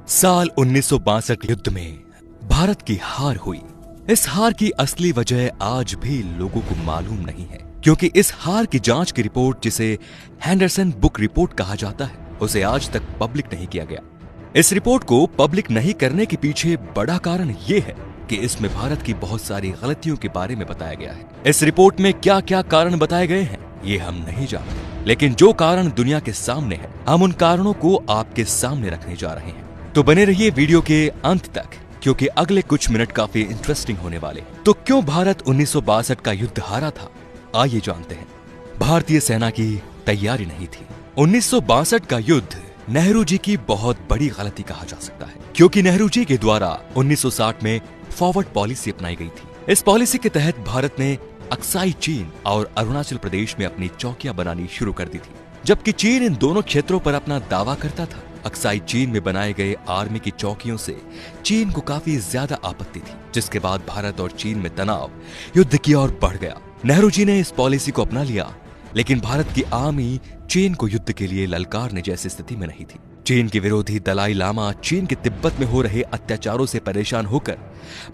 साल 1962 के युद्ध में भारत की हार हुई। इस हार की असली वजह आज भी लोगों को मालूम नहीं है, क्योंकि इस हार की जांच की रिपोर्ट, जिसे हैंडरसन बुक रिपोर्ट कहा जाता है, उसे आज तक पब्लिक नहीं किया गया। इस रिपोर्ट को पब्लिक नहीं करने के पीछे बड़ा कारण ये है कि इसमें भारत की बहुत सारी गलतियों के बारे में बताया गया है। इस रिपोर्ट में क्या क्या कारण बताए गए हैं ये हम नहीं जानते, लेकिन जो कारण दुनिया के सामने है, हम उन कारणों को आपके सामने रखने जा रहे हैं। तो बने रहिए वीडियो के अंत तक, क्योंकि अगले कुछ मिनट काफी इंटरेस्टिंग होने वाले। तो क्यों भारत 1962 का युद्ध हारा था, आइए जानते हैं। भारतीय सेना की तैयारी नहीं थी। 1962 का युद्ध नेहरू जी की बहुत बड़ी गलती कहा जा सकता है, क्योंकि नेहरू जी के द्वारा 1960 में फॉरवर्ड पॉलिसी अपनाई गई थी। इस पॉलिसी के तहत भारत ने अक्साई चीन और अरुणाचल प्रदेश में अपनी चौकियां बनानी शुरू कर दी थी, जबकि चीन इन दोनों क्षेत्रों पर अपना दावा करता था। अक्साई चीन में बनाए गए आर्मी की चौकियों से चीन को काफी ज्यादा आपत्ति थी, जिसके बाद भारत और चीन में तनाव युद्ध की ओर बढ़ गया। नेहरू जी ने इस पॉलिसी को अपना लिया, लेकिन भारत की आर्मी चीन को युद्ध के लिए ललकारने जैसी स्थिति में नहीं थी। चीन के विरोधी दलाई लामा चीन के तिब्बत में हो रहे अत्याचारों से परेशान होकर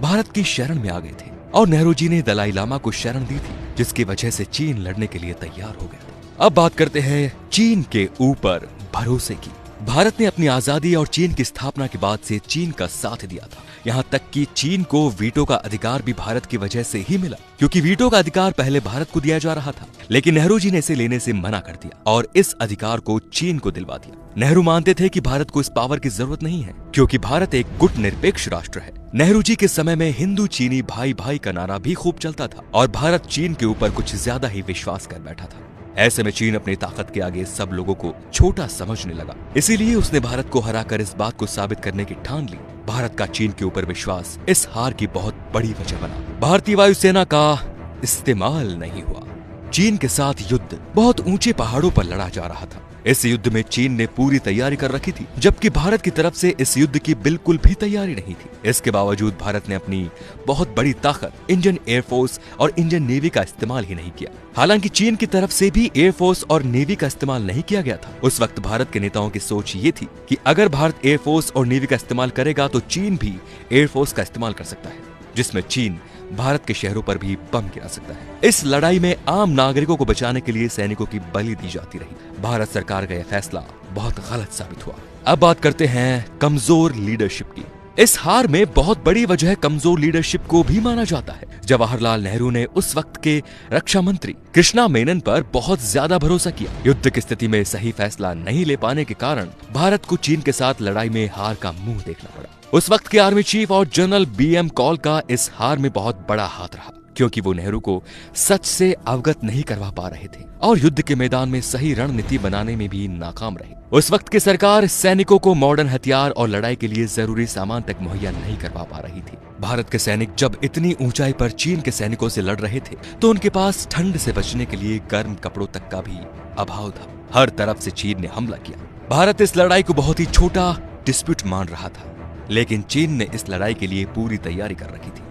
भारत की शरण में आ गए थे, और नेहरू जी ने दलाई लामा को शरण दी थी, जिसकी वजह से चीन लड़ने के लिए तैयार हो गया था। अब बात करते हैं चीन के ऊपर भरोसे की। भारत ने अपनी आजादी और चीन की स्थापना के बाद से चीन का साथ दिया था। यहाँ तक कि चीन को वीटो का अधिकार भी भारत की वजह से ही मिला, क्योंकि वीटो का अधिकार पहले भारत को दिया जा रहा था, लेकिन नेहरू जी ने इसे लेने से मना कर दिया और इस अधिकार को चीन को दिलवा दिया। नेहरू मानते थे कि भारत को इस पावर की जरूरत नहीं है, क्योंकि भारत एक गुट निरपेक्ष राष्ट्र है। नेहरू जी के समय में हिंदू चीनी भाई भाई का नारा भी खूब चलता था, और भारत चीन के ऊपर कुछ ज्यादा ही विश्वास कर बैठा था। ऐसे में चीन अपनी ताकत के आगे सब लोगों को छोटा समझने लगा। इसीलिए उसने भारत को हराकर इस बात को साबित करने की ठान ली। भारत का चीन के ऊपर विश्वास इस हार की बहुत बड़ी वजह बना। भारतीय वायुसेना का इस्तेमाल नहीं हुआ। चीन के साथ युद्ध बहुत ऊंचे पहाड़ों पर लड़ा जा रहा था। इस युद्ध में चीन ने पूरी तैयारी कर रखी थी, जबकि भारत की तरफ से इस युद्ध की बिल्कुल भी तैयारी नहीं थी। इसके बावजूद भारत ने अपनी बहुत बड़ी ताकत इंडियन एयरफोर्स और इंडियन नेवी का इस्तेमाल ही नहीं किया। हालांकि चीन की तरफ से भी एयरफोर्स और नेवी का इस्तेमाल नहीं किया गया था। उस वक्त भारत के नेताओं की सोच ये थी कि अगर भारत एयरफोर्स और नेवी का इस्तेमाल करेगा तो चीन भी एयरफोर्स का इस्तेमाल कर सकता है, जिसमें चीन भारत के शहरों पर भी बम गिरा सकता है। इस लड़ाई में आम नागरिकों को बचाने के लिए सैनिकों की बलि दी जाती रही। भारत सरकार का यह फैसला बहुत गलत साबित हुआ। अब बात करते हैं कमजोर लीडरशिप की। इस हार में बहुत बड़ी वजह कमजोर लीडरशिप को भी माना जाता है। जवाहरलाल नेहरू ने उस वक्त के रक्षा मंत्री कृष्णा मेनन पर बहुत ज्यादा भरोसा किया। युद्ध की स्थिति में सही फैसला नहीं ले पाने के कारण भारत को चीन के साथ लड़ाई में हार का मुंह देखना पड़ा। उस वक्त के आर्मी चीफ और जनरल बीएम कॉल का इस हार में बहुत बड़ा हाथ रहा, क्योंकि वो नेहरू को सच से अवगत नहीं करवा पा रहे थे और युद्ध के मैदान में सही रणनीति बनाने में भी नाकाम रहे। उस वक्त की सरकार सैनिकों को मॉडर्न हथियार और लड़ाई के लिए जरूरी सामान तक मुहैया नहीं करवा पा रही थी। भारत के सैनिक जब इतनी ऊंचाई पर चीन के सैनिकों से लड़ रहे थे, तो उनके पास ठंड से बचने के लिए गर्म कपड़ों तक का भी अभाव था। हर तरफ से चीन ने हमला किया। भारत इस लड़ाई को बहुत ही छोटा डिस्प्यूट मान रहा था, लेकिन चीन ने इस लड़ाई के लिए पूरी तैयारी कर रखी थी।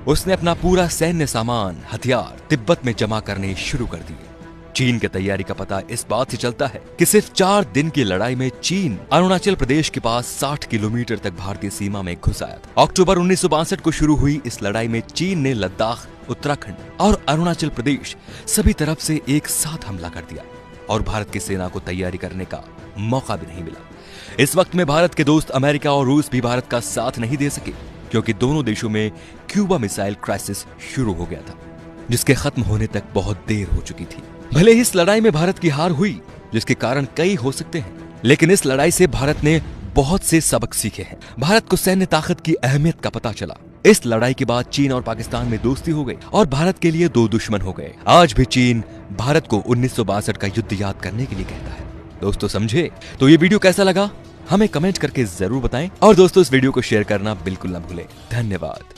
उसने अपना पूरा सैन्य सामान, हथियार तिब्बत में जमा करने शुरू कर दिए। चीन की तैयारी का पता इस बात से चलता है कि सिर्फ 4 दिन की लड़ाई में चीन अरुणाचल प्रदेश के पास 60 किलोमीटर तक भारतीय सीमा में घुस आया था। अक्टूबर 1962 को शुरू हुई इस लड़ाई में चीन ने लद्दाख, उत्तराखंड और अरुणाचल प्रदेश सभी तरफ से एक साथ हमला कर दिया, और भारत की सेना को तैयारी करने का मौका भी नहीं मिला। इस वक्त में भारत के दोस्त अमेरिका और रूस भी भारत का साथ नहीं दे सके, क्योंकि दोनों देशों में क्यूबा मिसाइल क्राइसिस शुरू हो गया था, जिसके खत्म होने तक बहुत देर हो चुकी थी। भले ही इस लड़ाई में भारत की हार हुई, जिसके कारण कई हो सकते हैं, लेकिन इस लड़ाई से भारत ने बहुत से सबक सीखे हैं। भारत को सैन्य ताकत की अहमियत का पता चला। इस लड़ाई के बाद चीन और पाकिस्तान में दोस्ती हो गई और भारत के लिए 2 दुश्मन हो गए। आज भी चीन भारत को 1962 का युद्ध याद करने के लिए कहता है। दोस्तों समझे? तो ये वीडियो कैसा लगा हमें कमेंट करके जरूर बताएं, और दोस्तों इस वीडियो को शेयर करना बिल्कुल ना भूलें। धन्यवाद।